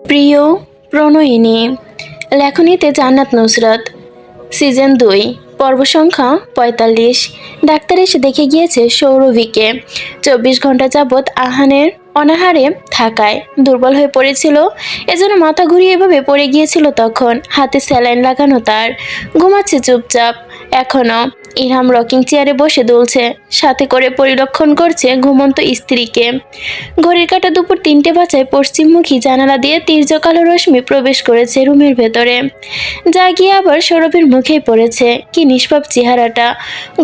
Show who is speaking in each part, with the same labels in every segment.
Speaker 1: প্রিয় প্রণয়িনী, লেখনীতে জান্নাত নুসরাত, সিজন 2, পর্ব সংখ্যা 45। ডাক্তার এসে দেখে গিয়েছে সৌরভীকে 24 ঘন্টা যাবৎ অনাহারে থাকায় দুর্বল হয়ে পড়েছিল। এজন্য মাথা ঘুরিয়ে এভাবে পড়ে গিয়েছিল। তখন হাতে স্যালাইন লাগানো, তার ঘুমাচ্ছে চুপচাপ এখনো। ইরহাম রকিং চেয়ারে বসে দুলছে, সাথে করে পরিরক্ষণ করছে ঘুমন্ত স্ত্রীকে। ঘড়ির কাঁটা দুপুর 3টে বাজায়। পশ্চিমমুখী জানালা দিয়ে তীর্যক আলো রশ্মি প্রবেশ করেছে রুমের ভেতরে, যা গিয়ে আবার সৌরভীর মুখেই পড়েছে। কি নিষ্পাপ চেহারাটা!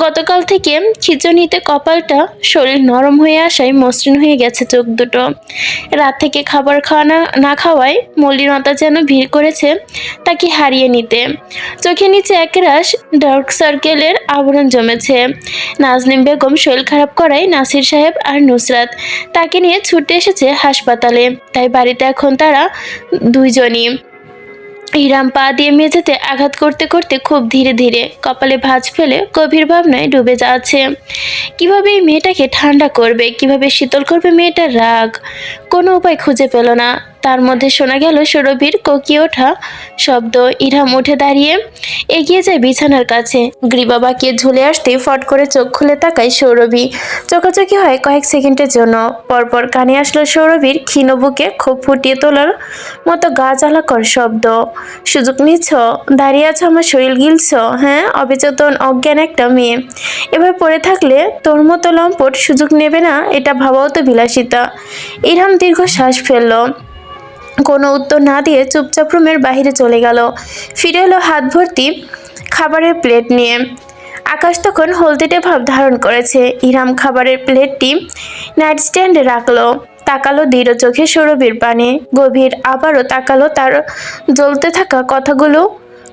Speaker 1: গতকাল থেকে খিঁচুনিতে কপালটা, শরীর নরম হয়ে আসায় মসৃণ হয়ে গেছে চোখ দুটো। রাত থেকে খাবার খাওয়া না খাওয়ায় মলিনতা যেন ভিড় করেছে তাকে হারিয়ে নিতে। চোখের নিচে একরাশ ডার্ক সার্কেলের আবরণ জমেছে। নাজনীন বেগম শরীর খারাপ করায় নাসির সাহেব আর নুসরাত তাকে নিয়ে ছুটে এসেছে হাসপাতালে। তাই বাড়িতে এখন তারা দুইজনই। ইরহাম পা দিয়ে মেঝেতে আঘাত করতে করতে খুব ধীরে ধীরে কপালে ভাঁজ ফেলে গভীর ভাবনায় ডুবে যাচ্ছে। কিভাবে এই মেয়েটাকে ঠান্ডা করবে, কিভাবে শীতল করবে মেয়েটার রাগ। কোনো উপায় খুঁজে পেল না। তার মধ্যে শোনা গেল সৌরভীর কোকিয়ে ওঠা শব্দ। ইরহাম উঠে দাঁড়িয়ে এগিয়ে যায় বিছানার কাছে। গ্রীবা বাঁকিয়ে ঝুলে আসতে ফট করে চোখ খুলে তাকায় সৌরভী। চোখাচোখি হয় কয়েক সেকেন্ডের জন্য। পরপর কানে আসলো সৌরভীর ক্ষীণ বুকে ক্ষোভ ফুটিয়ে তোলার মতো গা জ্বালাকর শব্দ। সুযোগ নিচ্ছ? দাঁড়িয়ে আছো আমার শরীর গিলছ? হ্যাঁ, অবচেতন অজ্ঞান একটা মেয়ে। এবার পড়ে থাকলে তোর মতো লম্পট সুযোগ নেবে না, এটা ভাবাও তো বিলাসিতা। ইরহাম দীর্ঘ শ্বাস ফেলল। কোনো উত্তর না দিয়ে চুপচাপ রুমের বাইরে চলে গেল। ফিরে এলো হাত ভর্তি খাবারের প্লেট নিয়ে। আকাশ তখন হলদেটে ভাব ধারণ করেছে। ইরহাম খাবারের প্লেটটি নাইট স্ট্যান্ডে রাখলো। তাকালো দৃঢ় চোখে সৌরভীর পানে। গভীর আবারও তাকালো তার জ্বলতে থাকা কথাগুলো।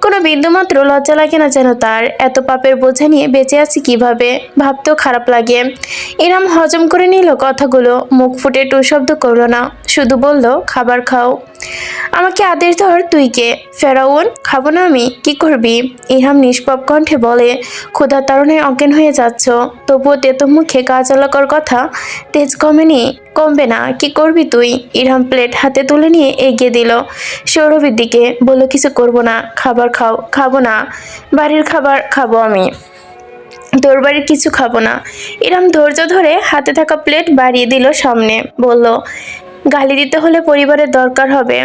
Speaker 1: কোনো বিন্দুমাত্র লজ্জা লাগে না যেন তার। এত পাপের বোঝা নিয়ে বেঁচে আছি কিভাবে, ভাবতেও খারাপ লাগে। ইরহাম হজম করে নিল কথাগুলো। মুখ ফুটে টু শব্দ করলো না, শুধু বলল, খাবার খাও। আমাকে আদেশ ধর, তুই কে? ফেরাউন? খাবো না আমি? কি করবি? ইরহাম নিষ্পাপ কণ্ঠে বলে, ক্ষুধার তাড়নায় অজ্ঞান হয়ে যাচ্ছ। তবুও তেতো মুখে গা জ্বালাকর কথা তেজ কমবে না। কি করবি তুই? ইরহাম প্লেট হাতে তুলে নিয়ে এগিয়ে দিল সৌরভীর দিকে। বলল, কিছু করবো না, খাবার খাও। খাবো না, বাড়ির খাবার খাবো আমি, তোর বাড়ির কিছু খাবো না। ইরহাম ধৈর্য ধরে হাতে থাকা প্লেট বাড়িয়ে দিল সামনে। বলল, গালি দিতে হলে পরিবারের দরকার হবে।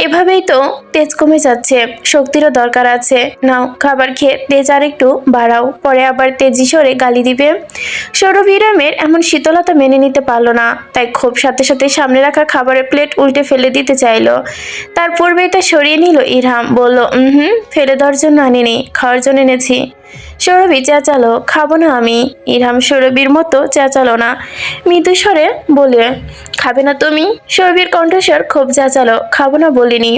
Speaker 1: এভাবেই তো তেজ কমে যাচ্ছে, শক্তিরও দরকার আছে। নাও, খাবার খেয়ে তেজ আর একটু বাড়াও, পরে আবার তেজি সরে গালি দিবে। সৌরভ ইরহামের এমন শীতলতা মেনে নিতে পারল না। তাই ক্ষোভ সাথে সাথে সামনে রাখা খাবারের প্লেট উল্টে ফেলে দিতে চাইল। তার পূর্বেই তা সরিয়ে নিল ইরহাম। বলল, ফেলে দেওয়ার জন্য আনিনি, খাওয়ার জন্য এনেছি। সৌরভী চেঁচালো, খাবো না আমি। ইরহাম সৌরভীর মতো চেঁচালো না, মৃদু স্বরে বলে, খাবে না তুমি? সৌরভীর কণ্ঠস্বর খুব চেঁচালো, খাবো না বলিনি,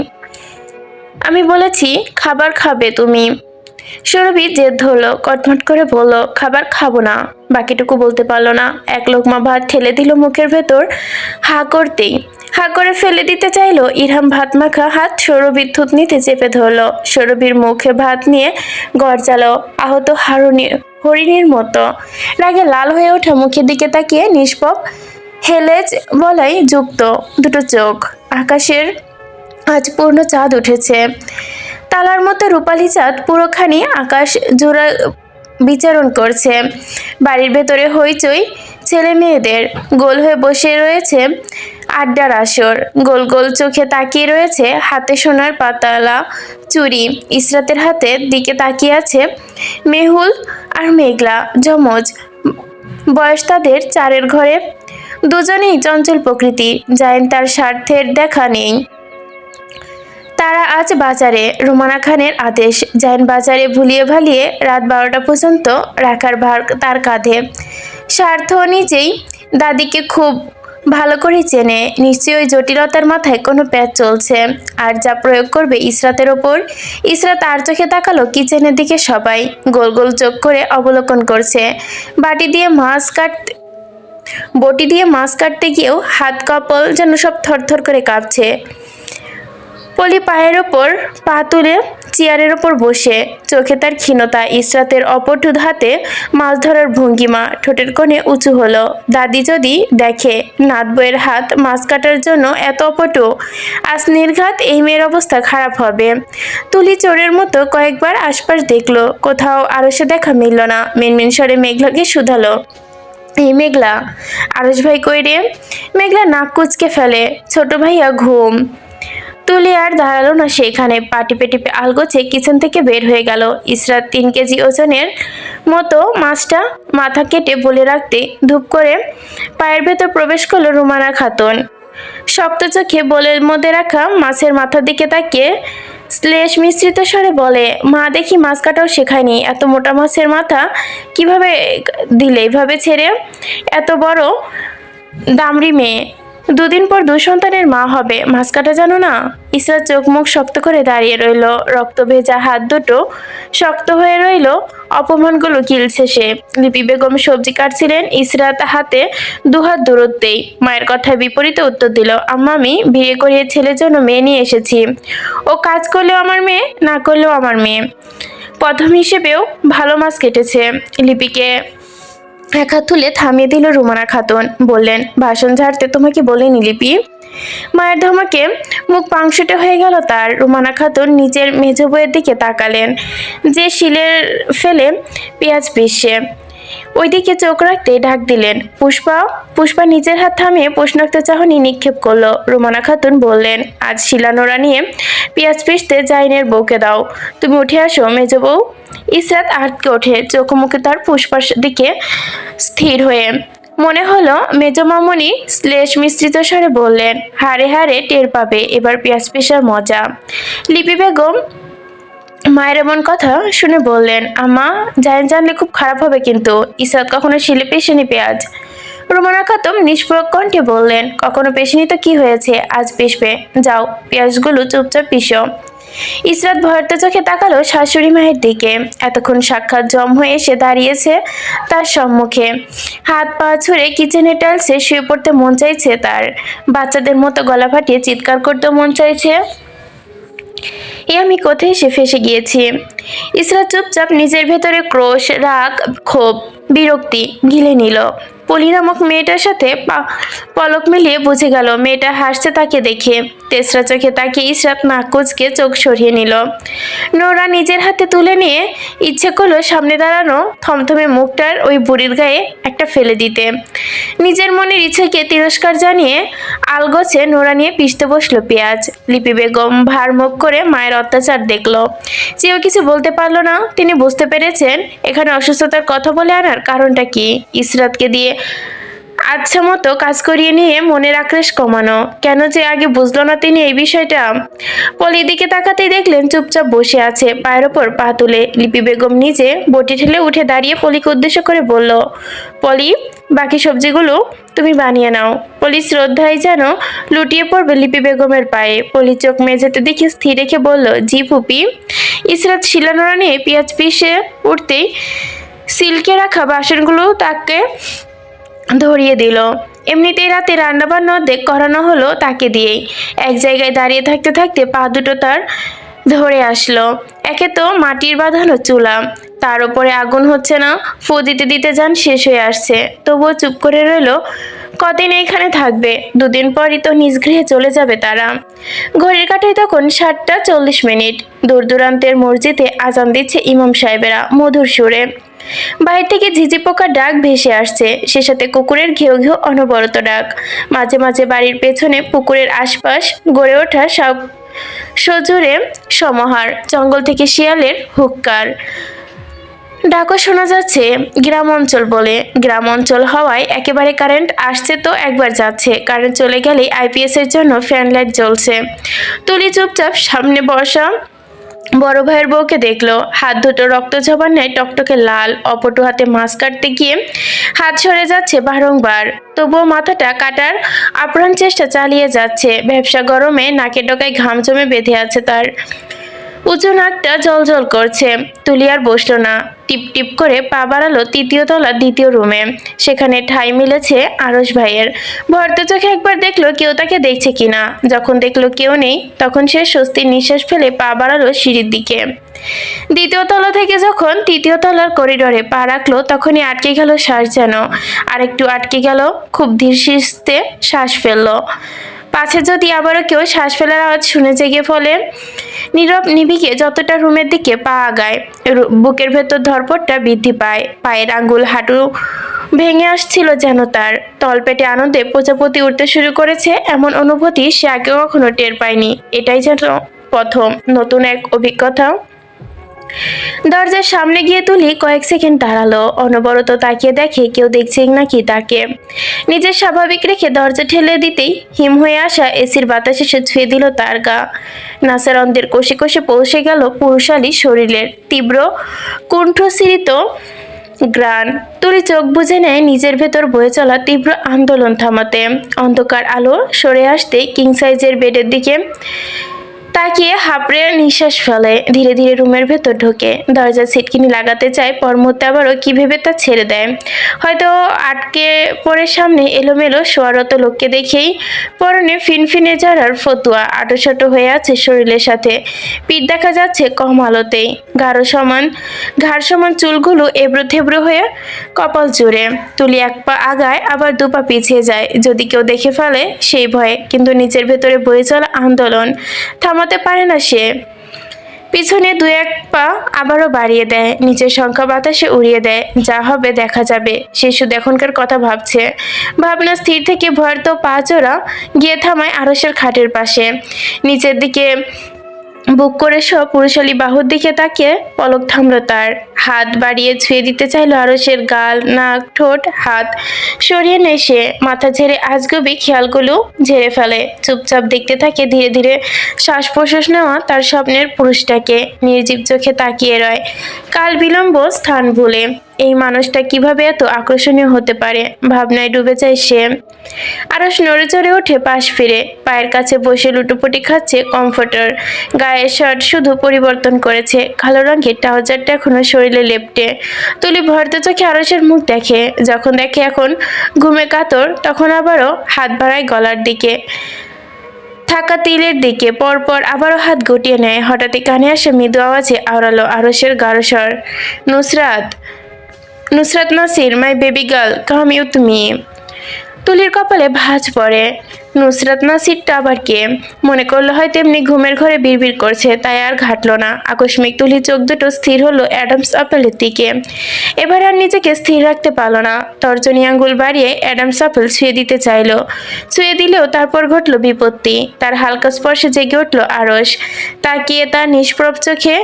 Speaker 1: আমি বলেছি খাবার খাবে তুমি। সৌরভী জেদ ধরলো, কটমট করে বলল, খাবার খাবো না। বাকিটুকু বলতে পারলো না। এক লোকমা ভাত ঠেলে দিল মুখের ভেতর। হা করে ফেলে দিতে চাইলো। ইরহাম ভাত মাখা হাত সৌরভীর থুতনিতে চেপে ধরলো। সৌরভীর মুখে ভাত নিয়ে গড়ালো আহত হরিণীর মতো। রাগে লাল হয়ে ওঠা মুখের দিকে তাকিয়ে নিষ্পাপ হেলেজ বলাই যুক্ত দুটো চোখ। আকাশের আজ পূর্ণ চাঁদ উঠেছে। তালার মতো রূপালী চাঁদ পুরোখানি আকাশ জোড়া বিচরণ করছে। বাড়ির ভেতরে হইচই, ছেলে মেয়েদের গোল হয়ে বসে রয়েছে আড্ডার আসর। গোল গোল চোখে তাকিয়ে রয়েছে হাতে সোনার পাতালা চুড়ি। ইসরাতের হাতের দিকে তাকিয়ে আছে মেহুল আর মেঘলা, যমজ বয়স তাদের 4-এর ঘরে। দুজনেই চঞ্চল প্রকৃতি। জায়েন তার স্বার্থের দেখা নেই। তারা আজ বাজারে। রোমানা খানের আদেশ, জায়েন বাজারে ভুলিয়ে ভালিয়ে রাত 12টা পর্যন্ত রাখার ভার তার কাঁধে। স্বার্থ নিজেই দাদিকে খুব ভালো করে চেনে। নিশ্চয়ই জটিলতার মাথায় কোনো প্যাচ চলছে, আর যা প্রয়োগ করবে ইসরাতের ওপর। ইসরাত আর চোখে তাকালো কিচেনের দিকে। সবাই গোল গোল চোখ করে অবলোকন করছে। বটি দিয়ে মাছ কাটতে গিয়েও হাত কপাল যেন সব থরথর করে কাঁপছে। পলি পায়ের ওপর পা তুলে চেয়ারের ওপর বসে, চোখে তার ক্ষীণতা, ইসরাতের অপটুদ হাতে মাছ ধরার ভঙ্গিমা, ঠোঁটের কোণে উঁচু হলো। দাদি যদি দেখে নাত বইয়ের হাত মাছ কাটার জন্য এত অপটু, আজ নির্ঘাত এই মেয়ের অবস্থা খারাপ হবে। তুলি চোরের মতো কয়েকবার আশপাশ দেখলো, কোথাও আরো সে দেখা মিলল না। মিনমিন স্বরে মেঘলাকে শুধালো, এই মেঘলা, আরস ভাই কই রে? মেঘলা নাক কুচকে ফেলে, ছোট ভাইয়া ঘুম। তুলি আর দাঁড়ালো না সেখানে, পা টিপে টিপে আলগোছে কিচেন থেকে বের হয়ে গেল। ইসরাত 3 কেজি ওজনের মতো মাছটা মাথা কেটে বলে রাখতে ধূপ করে পায়ের ভেতর প্রবেশ করলো রুমানা খাতুন। শক্ত চোখে বোলের মধ্যে রাখা মাছের মাথার দিকে তাকিয়ে শ্লেষ মিশ্রিত স্বরে বলে, মা দেখি মাছ কাটাও শেখায়নি, এত মোটা মাছের মাথা কিভাবে দিলে এভাবে ছেড়ে? এত বড় দামড়ি মেয়ে, 2 দিন পর 2 সন্তানের মা হবে, মাছ কাটা জানো না? ইসরাত চোখ মুখ শক্ত করে দাঁড়িয়ে রইল, রক্ত ভেজা হাত দুটো শক্ত হয়ে রইল, অপমানগুলো গিলছে সে। লিপি বেগম সবজি কাটছিলেন, ইসরাত হাতে 2 হাত দূরত্বেই। মায়ের কথায় বিপরীতে উত্তর দিল, আম্মা আমি বিয়ে করিয়ে ছেলের জন্য মেয়ে নিয়ে এসেছি, ও কাজ করলেও আমার মেয়ে, না করলেও আমার মেয়ে। প্রথম হিসেবেও ভালো মাছ কেটেছে। লিপিকে এক হাত তুলে থামিয়ে দিল রুমানা খাতুন, বললেন, ভাষণ ঝাড়তে তোমাকে বলিনি লিপি? মায়ের ধমকে মুখ পাংশুটে হয়ে গেল তার। রুমানা খাতুন নিজের মেজ বউয়ের দিকে তাকালেন, যে শিলের ফেলে পেঁয়াজ পিষছে। ওইদিকে চোখ রাখতে ডাক দিলেন, পুষ্পা। পুষ্পা নিজের হাত থামিয়ে প্রশ্নোক্ত চাহনি নিক্ষেপ করলো। রুমানা খাতুন বললেন, আজ শিলানোড়া নিয়ে পেঁয়াজ পিষতে জাইনের বউকে দাও, তুমি উঠে আসো মেজ বউ। ইসরাত আটকে ওঠে, চোখ মুখে তার পুষ্পার দিকে স্থির হয়ে। মনে হলো মেজ মামুনি শ্লেষ মিশ্রিত স্বরে বললেন, হারে হারে টের পাবে এবার পেঁয়াজ পিষার মজা। লিপি বেগম মায়ের এমন কথা শুনে বললেন, আম্মা জাইন জানলে খুব খারাপ হবে কিন্তু। ইসরাত কখনো শিলে পেশেনি পেঁয়াজ। রুমানা খাতুন নিষ্প্রক কণ্ঠে বললেন, কখনো পেশেনি তো কি হয়েছে, আজ পিষবে, যাও পেঁয়াজগুলো চুপচাপ পিষো। ইসরাত ভয়ত চোখে তাকালো শাশুড়ি মায়ের দিকে। এতক্ষণ সাক্ষাৎ জম হয়ে এসে দাঁড়িয়েছে তার সম্মুখে, হাত পা ছুঁড়ে কিচেনে টাইলসে শুয়ে পড়তে মন চাইছে তার, বাচ্চাদের মতো গলা ফাটিয়ে চিৎকার করতে মন চাইছে, এ আমি কোথায় এসে ফেসে গিয়েছি। ইসরাত চুপচাপ নিজের ভেতরে ক্রোশ, রাগ, ক্ষোভ, বিরক্তি গিলে নিল। পলি নামক মেয়েটার সাথে পলক মিলিয়ে বুঝে গেল মেয়েটা হাসছে তাকে দেখে। তেসরা চোখে তাকিয়ে ইসরাত নাক কুচকে চোখ সরিয়ে নিল। নোরা নিজের হাতে তুলে নিয়ে ইচ্ছে করলো সামনে দাঁড়ানো থমথমে মুখটার ওই বুড়ির গায়ে একটা ফেলে দিতে। নিজের মনের ইচ্ছেকে তিরস্কার জানিয়ে আলগোছে নোরা নিয়ে পিষতে বসলো পেঁয়াজ। লিপি বেগম ভার মুখ করে মায়ের অত্যাচার দেখলো, চেয়েও কিছু বলতে পারলো না। তিনি বুঝতে পেরেছেন এখানে অসুস্থতার কথা বলে আনার কারণটা কি। ইসরাতকে দিয়ে আচ্ছা মতো কাজ করিয়ে নিয়ে মনের আক্রোশ কমানো, কেন যে আগে বুঝলো না তিনি এই বিষয়টা। পলির দিকে তাকাতেই দেখলেন চুপচাপ বসে আছে, পায়ের ওপর পা তুলে। লিপি বেগম নিজে বটি ঠেলে উঠে দাঁড়িয়ে পলিকে উদ্দেশ্য করে বলল, পলি বাকি সবজিগুলো তুমি বানিয়ে নাও। পলি শ্রদ্ধায় যেন লুটিয়ে পড়বে লিপি বেগমের পায়ে। পলি চোখ মেঝেতে দেখে স্থির রেখে বলল, জি ফুপি। ইসরাত শিলানোড়া নিয়ে পেঁয়াজ পিষে উঠতেই সিল্কে রাখা বাসনগুলো তাকে ধরিয়ে দিল। এমনিতেই রাতে রান্নাবান্না অর্ধেক করানো হলো তাকে দিয়েই। এক জায়গায় দাঁড়িয়ে থাকতে থাকতে পা দুটো তার ধরে আসলো। একে তো মাটির বাঁধানো চুলা, তার উপরে আগুন হচ্ছে না, ফু দিতে দিতে যান শেষ হয়ে আসছে, তবুও চুপ করে রইল। কদিন এইখানে থাকবে, 2 দিন পরই তো নিজ গৃহে চলে যাবে তারা। ঘড়ির কাঁটায় তখন 7:40। দূর দূরান্তের মসজিদে আজান দিচ্ছে ইমাম সাহেবেরা মধুর সুরে। বাইরে থেকে ঝিঝি পোকার ডাক ভেসে আসছে, সে সাথে কুকুরের ঘেউ ঘেউ অনবরত ডাক। মাঝে মাঝে বাড়ির পেছনে পুকুরের আশপাশ গড়ে ওঠা সব সজুরে সমাহার, জঙ্গল থেকে শিয়ালের হুক্কার ডাকও শোনা যাচ্ছে। গ্রাম অঞ্চল বলে, গ্রাম অঞ্চল হওয়ায় একেবারে কারেন্ট আসছে তো একবার যাচ্ছে, কারেন্ট চলে গেলেই আইপিএস এর জন্য ফ্যান লাইট জ্বলছে। তুলি চুপচাপ সামনে বসা বড় ভাইয়ের বউকে দেখলো, হাত দুটো রক্ত ঝবার ন্যায় টকটকে লাল, অপটু হাতে মাছ কাটতে গিয়ে হাত সরে যাচ্ছে বারংবার, তবুও মাথাটা কাটার আপ্রাণ চেষ্টা চালিয়ে যাচ্ছে। ব্যবসা গরমে নাকের ডগায় ঘাম জমে বেঁধে আছে তার, উঁচু নাকটা জল জল করছে। তুলি আর বসলো না, টিপ টিপ করে পা বাড়ালো তৃতীয় তলা দ্বিতীয় রুমে। সেখানে ঠাঁই মিলেছে আরশ ভাইয়ের। ভর্ত চোখে একবার দেখলো কেউ তাকে দেখছে কিনা। যখন দেখলো কেউ নেই তখন সে স্বস্তির নিঃশ্বাস ফেলে পা বাড়ালো সিঁড়ির দিকে। দ্বিতীয় তলা থেকে যখন তৃতীয় তলার করিডোরে পা রাখলো তখনই আটকে গেল শ্বাস, যেন আরেকটু আটকে গেল। খুব ধীর সুস্থে শ্বাস ফেললো। পাছে যদি আবারও কেউ শ্বাস ফেলার আওয়াজ শুনে জেগে ফলে। নীরব নিভিকে যতটা রুমের দিকে পা আগায় বুকের ভেতর ধরপড়টা বৃদ্ধি পায়। পায়ের আঙ্গুল হাঁটু ভেঙে আসছিল যেন তার। তলপেটে আনন্দে প্রজাপতি উঠতে শুরু করেছে, এমন অনুভূতি সে আগে কখনো টের পায়নি। এটাই যেন প্রথম নতুন এক অভিজ্ঞতা। দরজার সামনে গিয়ে তুলি কয়েক সেকেন্ড দাঁড়ালো। অনবরত তাকিয়ে দেখে কেউ দেখছে নাকি তাকে। নিজের স্বাভাবিক রেখে দরজা ঠেলে দিতেই হিম হয়ে আসা এসির বাতাস এসে ছুঁয়ে দিল তার গা। নাসারন্দের কষে কষে পৌঁছে গেল পুরুষালী শরীরের তীব্র কুণ্ঠস্ফীত গ্রান। তুলি চোখ বুজে নেয় নিজের ভেতর বয়ে চলা তীব্র আন্দোলন থামাতে। অন্ধকার আলো সরে আসতেই কিং সাইজের বেডের দিকে তাকিয়ে হাঁপড়ে নিঃশ্বাস ফেলে। ধীরে ধীরে রুমের ভেতর ঢোকে। দরজার সিটকিনি লাগাতে চায়, পর মুহূর্তে আবারও কি ভেবে তা ছেড়ে দেয়। হয়তো আটকে পড়ে সামনে এলোমেলো শোয়ারত লোককে দেখেই। পরনে ফিনফিনে জারার ফতুয়া আটোসাটো হয়ে আছে শরীরের সাথে। পিঠ দেখা যাচ্ছে কম আলোতেই। ঘাড় সমান চুলগুলো এবড়ো থেবড়ো হয়ে কপাল জুড়ে। তুলি এক পা আগায় আবার দু পা পিছিয়ে যায়, যদি কেউ দেখে ফেলে সেই ভয়ে। কিন্তু নিচের ভেতরে বয়ে চলা আন্দোলন থামাতে পারে না সে। পিছনে দু এক পা আবারও বাড়িয়ে দেয়। নিচের সংখ্যা বাতাসে উড়িয়ে দেয়। যা হবে দেখা যাবে। সে শুধু এখনকার কথা ভাবছে। ভাবনা স্থির থেকে ভয়ের তো পা চোরা গিয়ে থামায় আরশের খাটের পাশে। নিচের দিকে বুক করে সব পুরুষালী বাহুর দিকে তাকিয়ে পলক থামলো তার। হাত বাড়িয়ে ছুঁয়ে দিতে চাইলো আরশের গাল, নাক, ঠোঁট। হাত সরিয়ে নেয় সে। মাথা ঝেড়ে আজগুবি খেয়ালগুলো ঝেড়ে ফেলে। চুপচাপ দেখতে থাকে ধীরে ধীরে শ্বাস প্রশ্বাস নেওয়া তার স্বপ্নের পুরুষটাকে। নির্জীব চোখে তাকিয়ে রয় কাল বিলম্ব স্থান ভুলে। এই মানুষটা কিভাবে এত আকর্ষণীয় হতে পারে, ভাবনায় ডুবে যায় সে। আরশ নড়ে চড়ে ওঠে পাশ ফিরে। পায়ের কাছে বসে লুটোপুটি খাচ্ছে কমফোর্টার। গায়ের শার্ট শুধু পরিবর্তন করেছে, কালো রঙের ট্রাউজারটা এখনো শরীরে লেপ্টে। তুলি ভর্ত চোখে আরশের মুখ দেখে। যখন দেখে এখন ঘুমে কাতর, তখন আবারও হাত বাড়ায় গলার দিকে থাকা তিলের দিকে। পরপর আবারও হাত গুটিয়ে নেয়। হঠাৎই কানে আসে মৃদু আওয়াজে আওড়ালো আরশের গাঢ় স্বর, Nusrat, Nusrat Nasir, my baby girl, come with me. তুলির কপালে ভাঁজ পড়ে। নুসরাত নাসিরটা আবার কে? মনে করলো হয়তো এমনি ঘুমের ঘরে বিড়বিড় করছে, তাই আর ঘাটলো না। আকস্মিক তুলির চোখ দুটো স্থির হলো অ্যাডামস আপেলের দিকে। এবার আর নিজেকে স্থির রাখতে পারলো না। তর্জনী আঙ্গুল বাড়িয়ে অ্যাডামস আপেল ছুঁয়ে দিতে চাইলো। ছুঁয়ে দিলেও তারপর ঘটলো বিপত্তি। তার হালকা স্পর্শে জেগে উঠলো আরশ। তাকিয়ে তার নিষ্প্রভ চোখে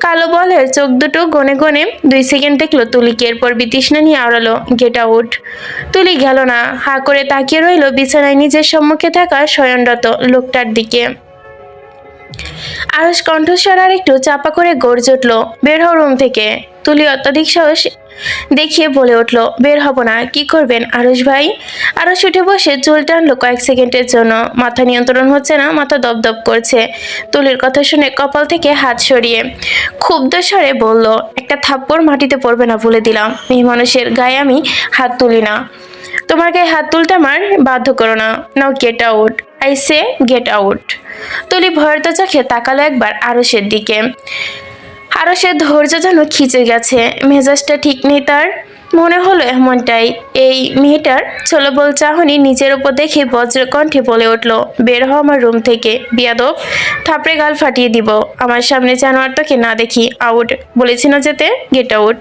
Speaker 1: কালো বলের চোখ দুটো গনে গনে 2 সেকেন্ড দেখলো তুলিকে। এরপর বিতৃষ্ণা নিয়ে আওড়ালো, গেট আউট। তুলি গেল না, হা করে তাকিয়ে রইল বিছানায় নিজের সম্মুখে থাকা শয়নরত লোকটার দিকে। আরশ কণ্ঠস্বর আর একটু চাপা করে গর্জে উঠল, বের হও রুম থেকে। তুলি অত্যাধিক সাহস দেখিয়ে বলে উঠল, বের হব না। কি করবেন আরশ ভাই? আরশ উঠে বসে চুল টানলো কয়েক সেকেন্ডের জন্য। মাথা নিয়ন্ত্রণ হচ্ছে না, মাথা দপদপ করছে। তুলির কথা শুনে কপাল থেকে হাত সরিয়ে ক্ষুব্ধ স্বরে বলল, একটা থাপ্পড় মাটিতে পড়বে না বলে দিলাম। মেয়ে মানুষের গায়ে আমি হাত তুলি না। তোমার গায়ে হাত তুলতে আমার বাধ্য করো না। নাও get out, I say get out. তুলি ভয়ত চোখে তাকালো একবার আরশের দিকে। আরশের ধৈর্য যেন খিচে গেছে। মেজাজটা ঠিক নেই তার। মনে হলো এমনটাই। এই মেয়েটার ছোলবল চাহনি নিজের উপর দেখে বজ্রকণ্ঠে বলে উঠল, বের হও আমার রুম থেকে, বিয়াদব, থাপড়ে গাল ফাটিয়ে দিব। আমার সামনে যেন আর তোকে না দেখি। আউট বলেছি না যেতে, গেট আউট।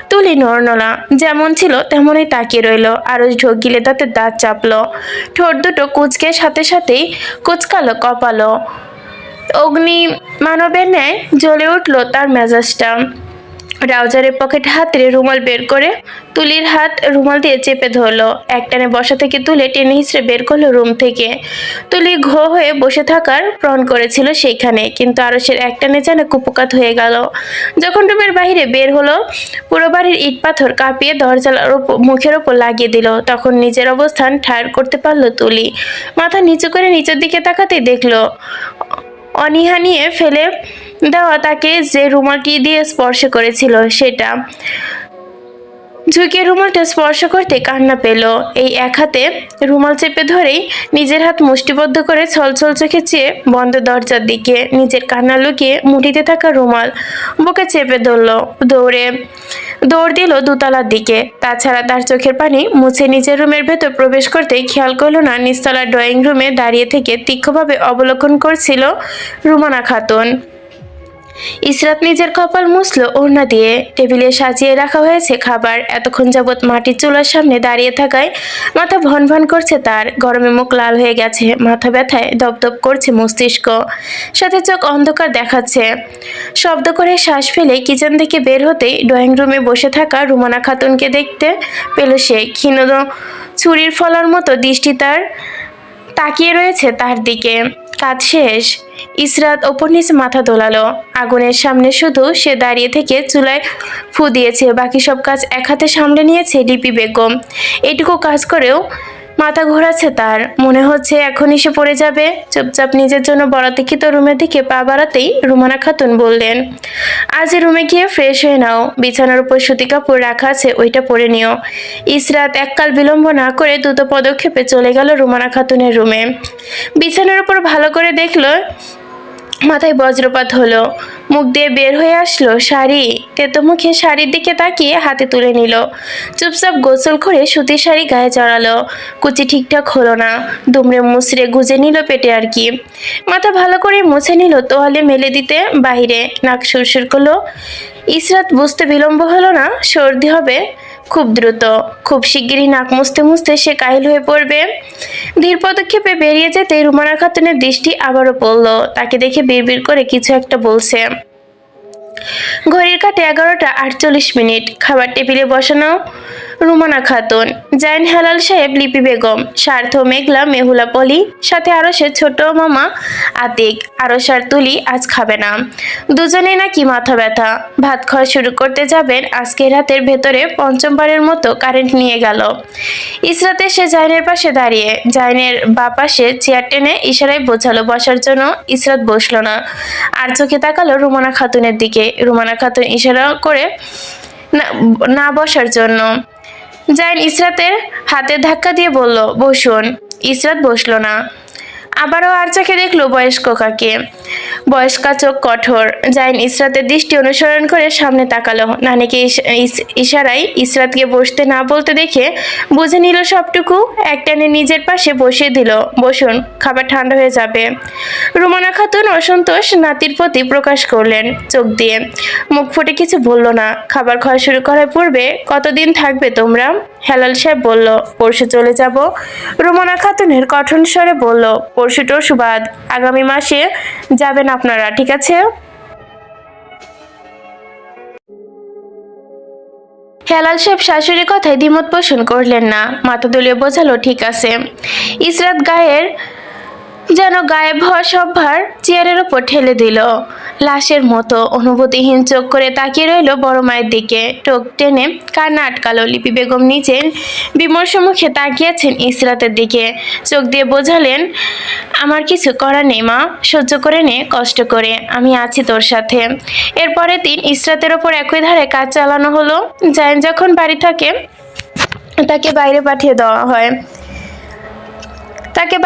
Speaker 1: তুলি নড়নলা, যেমন ছিল তেমনই তাকিয়ে রইল। আরশ ঢোক গিলে তাতে দাঁত চাপলো। ঠোঁট দুটো কুচকে সাথে সাথেই কুচকালো কপালো। অগ্নি মানবের ন্যায় জ্বলে উঠল তার মেজাজটা। ট্রাউজারের পকেটে হাতে রুমাল বের করে তুলির হাত রুমাল দিয়ে চেপে ধরলো। একটানে বসা থেকে তুলে টেনে হিঁচড়ে বের করলো রুম থেকে। তুলি ঘো হয়ে বসে থাকার প্রণ করেছিল সেইখানে, কিন্তু আরশের একটানে যেন কুপকাত হয়ে গেল। যখন রুমের বাইরে বের হলো, পুরো বাড়ির ইট পাথর কাঁপিয়ে দরজার মুখের ওপর লাগিয়ে দিল। তখন নিজের অবস্থান ঠাড় করতে পারলো তুলি। মাথা নিচু করে নিচের দিকে তাকাতেই দেখলো অনীহা নিয়ে ফেলে দেওয়া তাকে যে রুমালটি দিয়ে স্পর্শ করেছিল সেটা। ঝুঁকে রুমালটা স্পর্শ করতে কান্না পেল। এই এক হাতে রুমাল চেপে ধরেই নিজের হাত মুষ্টিবদ্ধ করে ছলছল চোখে চেয়ে বন্ধ দরজার দিকে নিজের কান্না লুকিয়ে মুঠিতে থাকা রুমাল বুকে চেপে ধরল। দৌড় দিল দোতলার দিকে। তাছাড়া তার চোখের পানি মুছে নিজের রুমের ভেতর প্রবেশ করতেই খেয়াল করলো না নিচতলার ড্রয়িং রুমে দাঁড়িয়ে থেকে তীক্ষ্ণভাবে অবলোকন করছিল রুমানা খাতুন। ইসরাত নিজের কপাল মুছল ওড়না দিয়ে। টেবিলে সাজিয়ে রাখা হয়েছে খাবার। এতক্ষণ যাবৎ মাটির চুলার সামনে দাঁড়িয়ে থাকায় মাথা ভন ভন করছে তার। গরমে মুখ লাল হয়ে গেছে, মাথা ব্যথায় দপদপ করছে মস্তিষ্ক, সাথে চোখ অন্ধকার দেখাচ্ছে। শব্দ করে শ্বাস ফেলে কিচেন থেকে বের হতেই ড্রয়িং রুমে বসে থাকা রুমানা খাতুনকে দেখতে পেল সে। ক্ষীণ ছুরির ফলার মতো দৃষ্টি তার তাকিয়ে রয়েছে তার দিকে। কাজ শেষ। ইসরাত ওপর নিচে মাথা দোলালো। আগুনের সামনে শুধু সে দাঁড়িয়ে থেকে চুলায় ফু দিয়েছে, বাকি সব কাজ এক হাতে সামলে নিয়েছে লিপি বেগম। এটুকু কাজ করেও মাথা ঘোরাচ্ছে তার। মনে হচ্ছে এখনই সে পড়ে যাবে। চুপচাপ নিজের জন্য বরাতিক্ষিত রুমের দিকে পা বাড়াতেই রুমানা খাতুন বললেন, আজ রুমে গিয়ে ফ্রেশ হয়ে নাও, বিছানার উপর সুতি কাপড় রাখা আছে, ওইটা পরে নিও। ইসরাত এককাল বিলম্ব না করে দ্রুত পদক্ষেপে চলে গেল রুমানা খাতুনের রুমে। বিছানার উপর ভালো করে দেখলো, মাথায় বজ্রপাত হলো। মুখ দিয়ে বের হয়ে আসলো শাড়ি। তেতো মুখে শাড়ির দিকে তাকিয়ে হাতে তুলে নিল। চুপচাপ গোসল করে সুতির শাড়ি গায়ে চড়ালো। কুচি ঠিকঠাক হলো না, দুমড়ে মুচড়ে গুজে নিল পেটে আর কি। মাথা ভালো করে মুছে নিল তোয়ালে মেলে দিতে বাহিরে। নাক সুরসুর করলো। ইসরাত বুঝতে বিলম্ব হলো না, সর্দি হবে খুব দ্রুত। খুব শিগগিরই নাক মুছতে মুছতে সে কাহিল হয়ে পড়বে। ধীর পদক্ষেপে বেরিয়ে যেতে রুমানা খাতুনের দৃষ্টি আবারও পড়ল। তাকে দেখে বিড়বিড় করে কিছু একটা বলছে। ঘড়ির কাঁটে 11:48। খাবার টেবিলে বসানো রুমানা খাতুন, জাইন হেলাল সাহেব, লিপি বেগম, স্বার্থ মেঘলা, মেহুলা পলি, সাথে আরশের ছোট মামা আতিক। আরশ আর তুলি আজ খাবে না, দুজনেই নাকি মাথা ব্যথা। ভাত খাওয়া শুরু করতে যাবেন, আজকের রাতের ভেতরে পঞ্চমবারের মতো কারেন্ট নিয়ে গেল। ইসরাত এসে জাইনের পাশে দাঁড়িয়ে জাইনের বা পাশে চেয়ার টেনে ইশারায় বোঝালো বসার জন্য। ইসরাত বসলো না, আর চোখে তাকালো রুমানা খাতুনের দিকে। রুমানা খাতুন ইশারা করে না বসার জন্য। জাইন ইসরাতের হাতে ধাক্কা দিয়ে বলল, বসুন। ইসরাত বসলো না। আবারও আর চোখে দেখলো বয়স্ক কাকে। বয়স্কা চোখ কঠোর। জাইন ইসরাতের দৃষ্টি অনুসরণ করে সামনে তাকালো। নানিকে ইশারায় ইসরাতকে বসতে না বলতে দেখে বুঝে নিল সবটুকু। একটানে নিজের পাশে বসিয়ে দিল। বসুন, খাবার ঠান্ডা হয়ে যাবে। রুমানা খাতুন অসন্তোষ নাতির প্রতি প্রকাশ করলেন চোখ দিয়ে। মুখ ফুটে কিছু বলল না। খাবার খাওয়া শুরু করার পূর্বে, কতদিন থাকবে তোমরা? হেলাল সাহেব বলল, পরশু চলে যাব। রুমানা খাতুনের কঠোর স্বরে বলল, পরশু টরশু বাদ, আগামী মাসে যাবেন আপনারা, ঠিক আছে? হেলাল সাহেব শাশুড়ির কথায় দ্বিমত পোষণ করলেন না, মাথা দুলিয়ে বোঝালো, ঠিক আছে। ইসরাত যেন গায়েব হওয়া সব ভার চেয়ারের ওপর ঠেলে দিল। লাশের মতো অনুভূতিহীন চোখ করে তাকিয়ে রইল বড় মায়ের দিকে। টোক টেনে কান্না আটকালো। লিপি বেগম নিজের বিমর্ষ মুখে তাকিয়েছেন ইসরাতের দিকে। চোখ দিয়ে বোঝালেন, আমার কিছু করার নেই মা, সহ্য করে নে কষ্ট করে, আমি আছি তোর সাথে। এরপরের দিন ইসরাতের ওপর একই ধারে কাজ চালানো হলো। জাইন যখন বাড়ি থাকে তাকে বাইরে পাঠিয়ে দেওয়া হয়। তাকে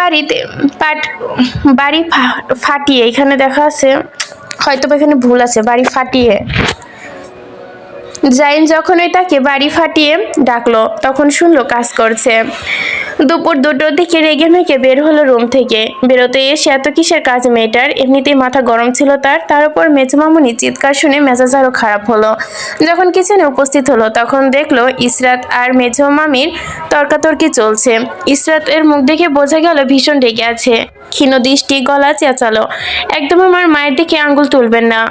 Speaker 1: বাড়ি ফাটিয়ে, এখানে দেখা আছে, হয়তো এখানে ভুল আছে, বাড়ি ফাটিয়ে। জাইন যখনই তাকে বাড়ি ফাটিয়ে ডাকলো তখন শুনলো কাজ করছে। দুপুর 2টোর দিকে রেগে মেগে বের হলো রুম থেকে। বেরোতে এসে এত কিসের কাজ মেয়েটার, এমনিতেই মাথা গরম ছিল তার উপর মেজো মামুনি চিৎকার শুনে মেজাজ আরো খারাপ হলো। যখন কিচেনে উপস্থিত হলো তখন দেখলো ইসরাত আর মেজো মামির তর্কাতর্কি চলছে। ইসরাত এর মুখ দেখে বোঝা গেল ভীষণ রেগে আছে। ক্ষীণ দৃষ্টি, গলা চেঁচালো, একদম আমার মায়ের দিকে আঙ্গুল তুলবেন না।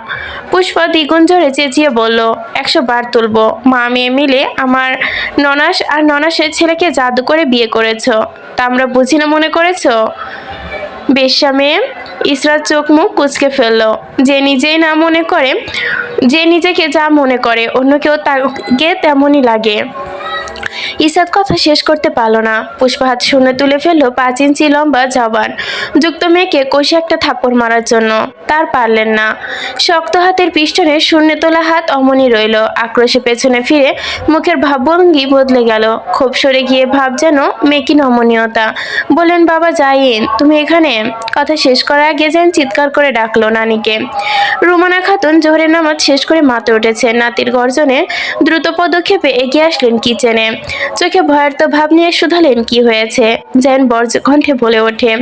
Speaker 1: পুষ্পা দ্বিগুণ জোরে চেঁচিয়ে বলল, 100 বার তুলবো। মা মেয়ে মিলে আমার ননাস আর ননাসের ছেলেকে জাদু করে বিয়ে করেছো, তা আমরা বুঝি না মনে করেছো? বেশ্যা মেয়ে। ইসরাত চোখ মুখ কুঁচকে ফেললো। যে নিজেকে যা মনে করে অন্য কেউ তাকে তেমনই লাগে। ইসরাত কথা শেষ করতে পারল না। পুষ্পা হাত শূন্য তুলে ফেললো 5 ইঞ্চি লম্বা জবান যুক্ত মেয়েকে কষে একটা থাপ্পড় মারার জন্য। তার পারলেন না। শক্ত হাতের পিষ্টনে শূন্যে তোলা হাত অমনি রইল। আক্রোশে পেছনে ফিরে মুখের ভাবভঙ্গি বদলে গেল। খুব সরে গিয়ে ভাব যেন মেকি নমনীয়তা। বললেন, বাবা জাইন, তুমি এখানে? কথা শেষ করার আগে যেন চিৎকার করে ডাকলো নানিকে। রুমানা খাতুন জোহরের নামাজ শেষ করে মাতে উঠেছেন। নাতির গর্জনে দ্রুত পদক্ষেপে এগিয়ে আসলেন কিচেনে। চোখে ভয়ার্ত ভাব নিয়ে শুধালেন, কি হয়েছে? যেন বর্জ্য কণ্ঠে বলে ওঠে,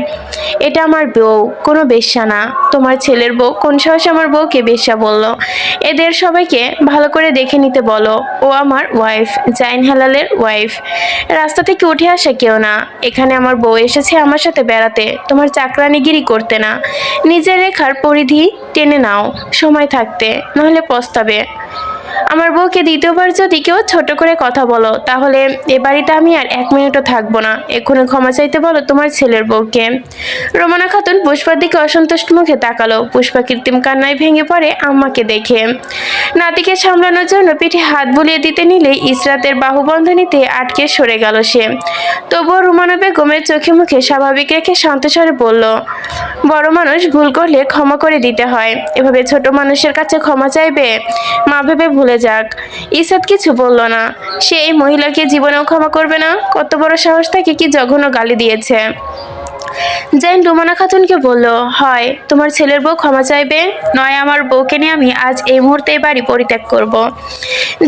Speaker 1: এটা আমার বউ, কোনো বেশ্যা না। তোমার ছেলের বউ? কোন সাহসে আমার বউকে বেশ্যা বললো? এদের সবাইকে ভালো করে দেখে নিতে বলো। ও আমার ওয়াইফ, জাইন হেলালের ওয়াইফ। রাস্তা থেকে উঠে আসা কেউ না। এখানে আমার বউ এসেছে আমার সাথে বেড়াতে, তোমার চাকরানিগিরি করতে না। নিজের রেখার পরিধি টেনে নাও সময় থাকতে, নাহলে পস্তাবে। আমার বউকে দ্বিতীয়বার যদি কেউ ছোট করে কথা বলো, তাহলে এ বাড়িতে আমি আর 1 মিনিটও থাকবো না। এক্ষুনি ক্ষমা চাইতে বলো তোমার ছেলের বউকে। রোমানা খাতুন পুষ্পার দিকে অসন্তুষ্ট মুখে তাকালো। পুষ্পা কৃত্রিম কান্নায় ভেঙে পড়ে আম্মাকে দেখে। নাতিকে সামলানোর জন্য পিঠে হাত বুলিয়ে দিতে নিলে ইসরাতের বাহুবন্ধনীতে আটকে সরে গেল সে। তবুও রুমানা বেগমের চোখে মুখে স্বাভাবিক রেখে শান্ত স্বরে বলল, বড় মানুষ ভুল করলে ক্ষমা করে দিতে হয়, এভাবে ছোট মানুষের কাছে ক্ষমা চাইবে? মা ভেবে ভুলে যাক। ইসরাত কিছু বলল না। সে এই মহিলাকে জীবনেও ক্ষমা করবে না। কত বড় সাহস, তাকে কি জঘন্য গালি দিয়েছে। জাইন রুমানা খাতুনকে বলল, হয় তোমার ছেলের বউ ক্ষমা চাইবে, নয় আমার বউকে নিয়ে আমি আজ এই মুহূর্তে এই বাড়ি পরিত্যাগ করব।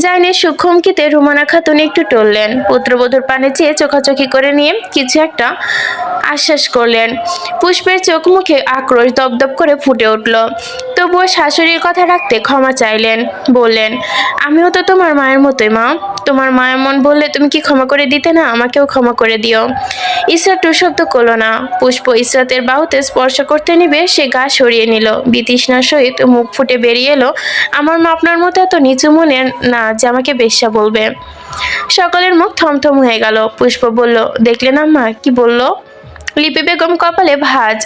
Speaker 1: জাইনের সূক্ষ্মকিতে রুমানা খাতুন একটু টললেন। পুত্রবধূর পানে চেয়ে চোখাচোখি করে নিয়ে কিছু একটা আশ্বাস করলেন। পুষ্পের চোখ মুখে আক্রোশ দপদপ করে ফুটে উঠল। তবুও শাশুড়ির কথা রাখতে ক্ষমা চাইলেন। বললেন, আমিও তো তোমার মায়ের মতোই মা। তোমার মায়ের মন বললে তুমি কি ক্ষমা করে দিতে না? আমাকেও ক্ষমা করে দিও। ইসরাত টু শব্দ করল না। পুষ্প ইসরাতের বাহুতে স্পর্শ করতে নিবে সে গা সরিয়ে নিল। বিতৃষ্ণার সহিত মুখ ফুটে বেরিয়ে এলো, আমার মা আপনার মতো এত নিচু মনের না যে আমাকে বেশ্যা বলবে। সকলের মুখ থমথম হয়ে গেল। পুষ্প বলল, দেখলেন আম্মা কি বলল? লিপি বেগম কপালে ভাঁজ।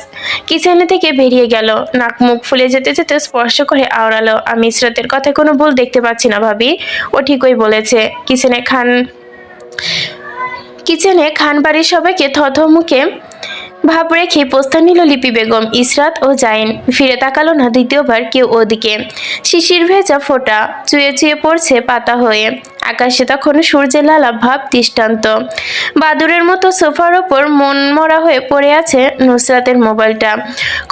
Speaker 1: কিচেনে থেকে বেরিয়ে গেল। নাক মুখ ফুলে যেতে যেতে স্পর্শ করে আওড়ালো, আমি ইসরাতের কথায় কোনো ভুল দেখতে পাচ্ছি না ভাবি, ও ঠিকই বলেছে। কিচেনে খান বাড়ির সবাইকে থথ মুখে ভাব রেখে প্রস্থান নিল লিপি বেগম। ইসরাত ও জাইন ফিরে তাকালো না দ্বিতীয়বার কেউ ওদিকে। শিশির ভেজা ফোঁটা চুয়ে চুয়ে পড়ছে পাতা হয়ে। আকাশে তখন সূর্যের লালা ভাব দৃষ্টান্ত। বাদুরের মতো সোফার ওপর মন মরা হয়ে পড়ে আছে নুসরাতের মোবাইলটা।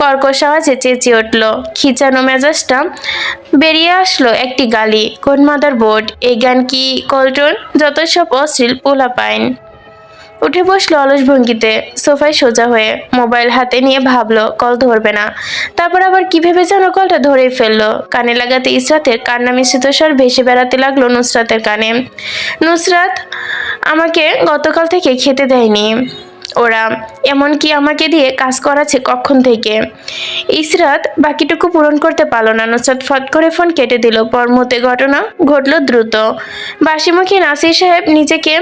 Speaker 1: কর্কশ আওয়াজে চেঁচিয়ে উঠল। খিচানো মেজাজটা বেরিয়ে আসলো একটি গালি, কোন মাদার বোর্ড, এই গান কি কল্টন, যত সব অশ্লীল পোলাপাইন। উঠে বসলো অলস ভঙ্গিতে সোফায় সোজা হয়ে। মোবাইল হাতে নিয়ে ভাবলো কল ধরবে না। তারপর আবার কি ভেবে যেন কলটা ধরেই ফেললো। কানে লাগাতে ইসরাতের কান্না মিশ্রিত স্বর ভেসে বেড়াতে লাগলো নুসরাতের কানে। নুসরাত, আমাকে গতকাল থেকে খেতে দেয়নি ওরা, এমনকি আমাকে দিয়ে কাজ করাচ্ছে কখন থেকে। ইসরাত বাকিটুকু পূরণ করতে পারলো না। নুসরাত ফট করে ফোন কেটে দিল। পরমুহূর্তে ঘটনা ঘটলো দ্রুত। বাসিমুখী নাসির সাহেব নিজেকে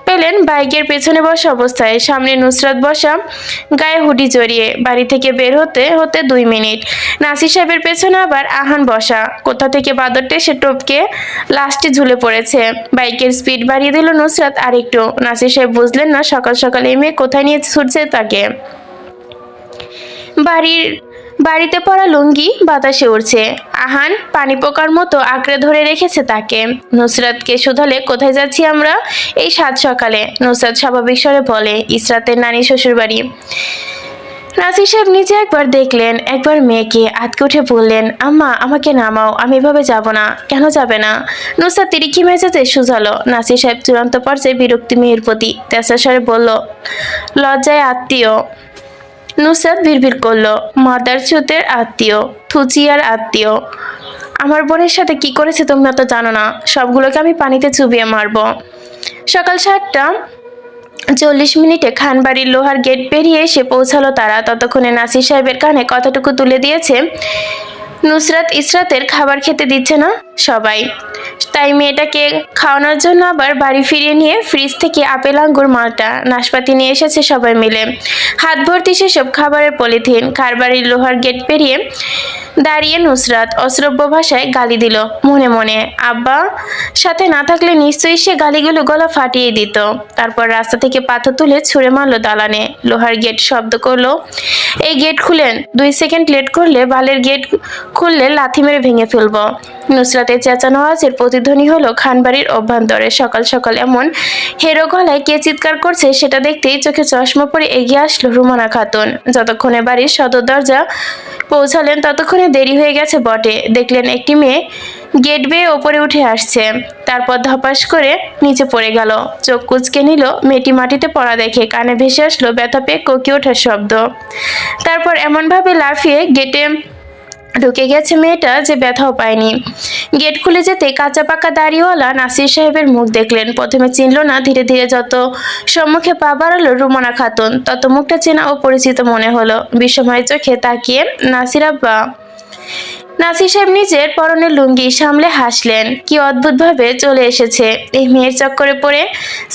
Speaker 1: পেলেন বাইকের পেছনে বসা অবস্থায়। সামনে নুসরাত বসা, গায়ে হুডি জড়িয়ে। বাড়ি থেকে বের হতে হতে 2 মিনিট। নাসির সাহেবের পেছনে আবার আহান বসা। কোথা থেকে বাদরটে সে টপকে লাস্টে ঝুলে পড়েছে। বাইকের স্পিড বাড়িয়ে দিল নুসরাত আরেকটু। নাসির সাহেব বুঝলেন না সকাল সকাল এই মেয়ে কোথায় নিয়ে ছুটছে তাকে। বাড়িতে পড়া লুঙ্গি বাতাসে উড়ছে। আহান পানি পোকার মতো আঁকড়ে ধরে রেখেছে তাকে। নুসরাতকে শুধালে, কোথায় যাচ্ছি আমরা এই সাত সকালে? নুসরাত স্বাভাবিক স্বরে বলে, ইসরাতের নানি শ্বশুর বাড়ি। নাসির সাহেব নিচে একবার দেখলেন, একবার মেয়েকে আটকে উঠে বললেন, আম্মা আমাকে নামাও, আমি এভাবে যাব না। কেন যাবে না? নুসরাত তিরিক্ষি মেজাজে সুঝালো। নাসির সাহেব চূড়ান্ত পর্যায়ে বিরক্তি মেয়ের প্রতি তেসা স্বরে বলল, লজ্জায় আত্মীয়। নুসরাত বিড়বিড় করলো, মাদার চোতের আত্মীয়, থুচিয়ার আত্মীয়। আমার বোনের সাথে কি করেছে তোমরা তো জানো না, সবগুলোকে আমি পানিতে চুবিয়ে মারবো। সকাল 7টা 40 খানবাড়ির লোহার গেট পেরিয়ে এসে পৌঁছালো তারা। ততক্ষণে নাসির সাহেবের কানে কথাটুকু তুলে দিয়েছে, নুসরাত ইসরাতের খাবার খেতে দিচ্ছে না সবাই। তাই মেয়েটাকে খাওয়ানোর জন্য আবার বাড়ি ফিরিয়ে নিয়ে ফ্রিজ থেকে আপেল, আঙ্গুর, মাল্টা, নাশপাতি নিয়ে এসেছে সবাই মিলে। হাত ভর্তি সেসব খাবারের পলিথিন। খারবাড়ির লোহার গেট পেরিয়ে দাঁড়িয়ে নুসরাত অশ্রব্য ভাষায় গালি দিল মনে মনে। আব্বা সাথে না থাকলে নিশ্চয়ই সে গালিগুলো গলা ফাটিয়ে দিত। তারপর রাস্তা থেকে পাথর তুলে ছুঁড়ে মারলো দালানে। লোহার গেট শব্দ করলো, এই গেট খুলেন, 2 সেকেন্ড লেট করলে বালের গেট খুললে লাথি মেরে ভেঙে ফেলবো। নুসরাতের চেঁচানো আওয়াজের প্রতিধ্বনি হলো খানবাড়ির অভ্যন্তরে। সকাল সকাল এমন হেরো গলায় কে চিৎকার করছে সেটা দেখতেই চোখে চশমা পরে এগিয়ে আসলো রুমানা খাতুন। যতক্ষণে বাড়ির সদর দরজা পৌঁছালেন ততক্ষণে দেরি হয়ে গেছে বটে। দেখলেন একটি মেয়ে গেট বেয়ে ওপরে উঠে আসছে, তারপর ধপাস করে নিচে পড়ে গেল। চোখ কুঁচকে নিল মেয়েটি মাটিতে পড়া দেখে। কানে ভেসে আসলো ব্যথা পেয়ে কোকি ওঠার শব্দ। তারপর এমনভাবে লাফিয়ে গেটে ঢুকে গেছে মেয়েটা যে ব্যথাও পায়নি। গেট খুলে যেতে কাঁচা পাকা দাড়িওয়ালা নাসির সাহেবের মুখ দেখলেন। প্রথমে চিনল না, ধীরে ধীরে যত সম্মুখে পা বাড়ালো রুমানা খাতুন তত মুখটা চেনা ও পরিচিত মনে হলো। বিস্ময় চোখে তাকিয়ে নাসির আব্বা। নাসির সাহেব নিজের পরনের লুঙ্গি সামলে হাসলেন। কি অদ্ভুতভাবে চলে এসেছে এই মেয়ের চক্করে পড়ে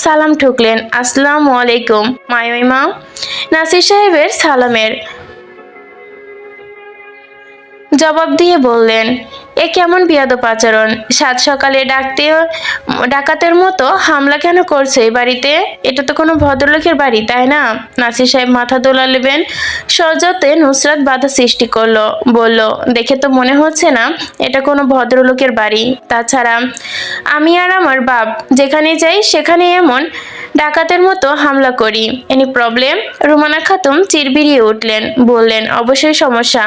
Speaker 1: সালাম ঠুকলেন। আসসালামু আলাইকুম মায়োই মা। নাসির সাহেবের সালামের জবাব দিয়ে বললেন, এ কেমন বিয়াদব আচরণ? সাত সকালে ডাকাতের মতো হামলা কেন করছে এই বাড়িতে? এটা তো কোনো ভদ্রলোকের বাড়ি, তাই না? নাসির সাহেব মাথা দোলালেবেন সহজতে নুসরাত বাধা সৃষ্টি করলো, বলল, দেখে তো মনে হচ্ছে না এটা কোনো ভদ্রলোকের বাড়ি। তাছাড়া আমি আর আমার বাপ যেখানে যাই সেখানে এমন ডাকাতের মতো হামলা করি। Any problem? রুমানা খাতুন চিরবিরিয়ে উঠলেন, বললেন, অবশ্যই সমস্যা।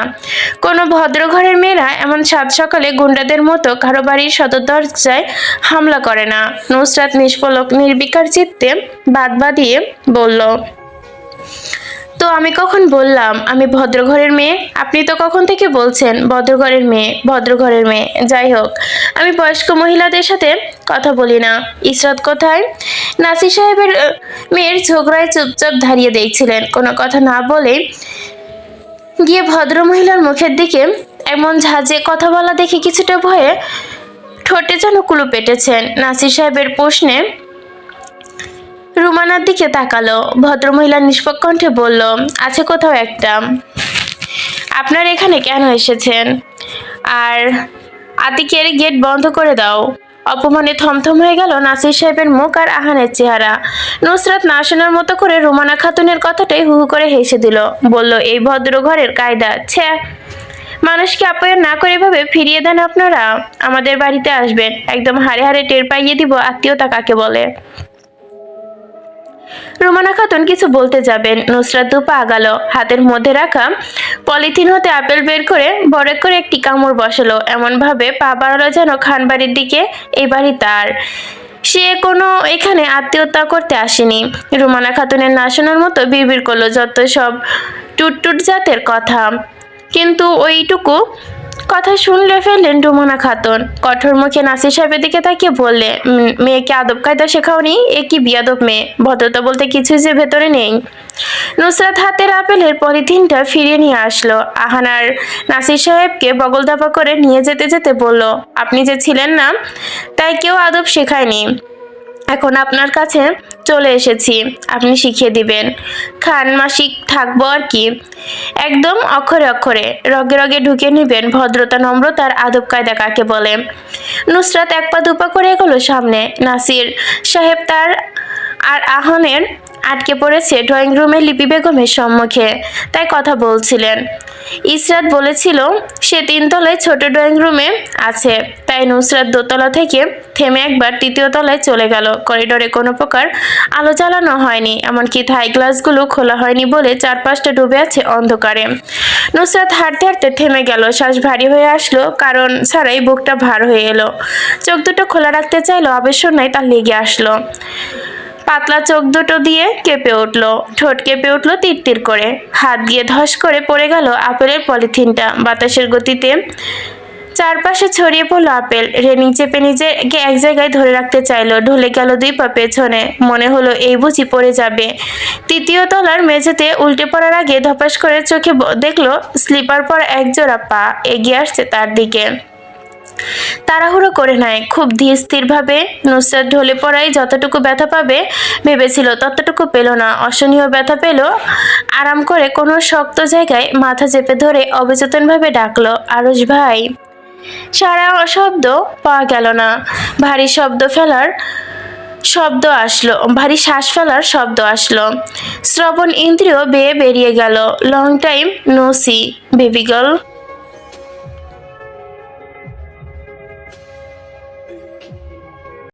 Speaker 1: কোনো ভদ্রঘরের মেয়েরা এমন সাত সকালে গুন্ডাদের মতো কারো বাড়ির সদর দরজায় হামলা করে না। নুসরাত নিষ্পলক নির্বিকার চিত্তে বাদ বাঁধিয়ে বলল, তো আমি কখন বললাম আমি ভদ্রঘরের মেয়ে? আপনি তো কখন থেকে বলছেন ভদ্রঘরের মেয়ে ভদ্রঘরের মেয়ে। যাই হোক, আমি বয়স্ক মহিলাদের সাথে কথা বলি না। ইসরাত কোথায়? নাসির সাহেবের মেয়ের ঝগড়ায় চুপচাপ দাঁড়িয়ে দেখছিলেন, কোনো কথা না বলে গিয়ে ভদ্র মহিলার মুখের দিকে এমন ঝাঁজে কথা বলা দেখে কিছুটা ভয়ে ঠোঁটে যেন কুলু পেটেছেন। নাসির সাহেবের প্রশ্নে রুমানার দিকে তাকালো। ভদ্রমহিলা নিষ্পক্ষ কণ্ঠে বলল, আছে কোথাও একটা। আপনার এখানে কেন এসেছেন? আর আতিকের গেট বন্ধ করে দাও। অপমানে থমথম হয়ে গেল নাসির সাহেবের মুখ আর আহানের চেহারা। নুসরাত না শোনার মতো করে রুমানা খাতুনের কথাটাই হু হু করে হেসে দিল, বলল, এই ভদ্র ঘরের কায়দা? ছ্যা, মানুষকে আপ্যায়ন না করে ভাবে ফিরিয়ে দেন আপনারা? আমাদের বাড়িতে আসবেন, একদম হাড়ে হাড়ে টের পাইয়ে দিব আত্মীয়তা কাকে বলে। রুমানা খাতুন কিছু বলতে যাবেন, নুসরাত দুপা আগালো, হাতের মধ্যে রাখা পলিথিন হতে আপেল বের করে বড় করে একটি কামড় বসালো, এমন ভাবে পা বাড়ালো যেন খানবাড়ির দিকে এই বাড়ি তার। সে কোনো এখানে আত্মীয়তা করতে আসেনি। রুমানা খাতুনের না শোনার মতো বিড়বিড় করলো যত সব টুটটুট জাতের কথা, কিন্তু ওইটুকু কথা শুনলে ফেললেন রুমানা খাতুন। কঠোর মুখে নাসির সাহেবের দিকে তাকিয়ে বললে, মেয়েকে আদব কায়দা শেখাওনি? এ কি বিয়াদব মেয়ে, ভদ্রতা বলতে কিছুই যে ভেতরে নেই। নুসরাত হাতের আপেলের পলিথিনটা ফিরিয়ে নিয়ে আসলো। আহানার নাসির সাহেবকে বগল দাপা করে নিয়ে যেতে যেতে বলল, আপনি যে ছিলেন না তাই কেউ আদব শেখায়নি, এখন আপনার কাছে চলে এসেছি, আপনি শিখিয়ে দিবেন। খান মাসিক থাকবো আর কি। একদম অক্ষরে অক্ষরে রগে রগে ঢুকে নেবেন ভদ্রতা নম্রতার আদব কায়দা কাকে বলে। নুসরাত এক পা দুপা করে এগোলো সামনে। নাসির সাহেব তার আর আহনের আটকে পড়েছে ড্রয়িং রুমে লিপি বেগমের সম্মুখে, তাই কথা বলছিলেন। ইসরাত বলেছিল সে 3 তলায় ছোট ড্রয়িং রুমে আছে, তাই নুসরাত দোতলা থেকে থেমে একবার 3য় তলায় চলে গেল। করিডোরে কোনো প্রকার আলো জ্বালানো হয়নি, এমনকি থাই গ্লাসগুলো খোলা হয়নি বলে চারপাশটা ডুবে আছে অন্ধকারে। নুসরাত হাঁটতে হাঁটতে থেমে গেল, শ্বাস ভারী হয়ে আসলো, কারণ ছাড়াই বুকটা ভার হয়ে এলো। চোখ দুটো খোলা রাখতে চাইলো, আবেশনায় তার লেগে আসলো। পাতলা চোখ দুটো দিয়ে কেঁপে উঠলো, ঠোঁট কেঁপে উঠলো তিরতির করে। হাত দিয়ে ধস করে পড়ে গেল আপেলের পলিথিনটা। বাতাসের গতিতে চারপাশে ছড়িয়ে পড়লো আপেল। রেনিং চেপে নিজেকে এক জায়গায় ধরে রাখতে চাইলো, ঢলে গেল 2 পা পেছনে। মনে হলো এই বুঝি পড়ে যাবে। 3য় তলার মেঝেতে উল্টে পড়ার আগে ধপাস করে চোখে দেখলো স্লিপার পরা এক জোড়া পা এগিয়ে আসছে তার দিকে। তাড়াহুড়ো করে নেয়, খুব ধীর স্থিরভাবে। নুসরাত ঢলে পড়ায় যতটুকু ব্যথা পাবে ভেবেছিল ততটুকু পেল না, অসহনীয় ব্যথা পেল। আরাম করে কোনো শক্ত জায়গায় মাথা চেপে ধরে অবচেতনভাবে ডাকলো, আরুষ ভাই। সারা শব্দ পাওয়া গেল না। ভারী ভারী শ্বাস ফেলার শব্দ আসলো। শ্রবণ ইন্দ্রিয় বেয়ে বেরিয়ে গেল। Long time no see baby girl.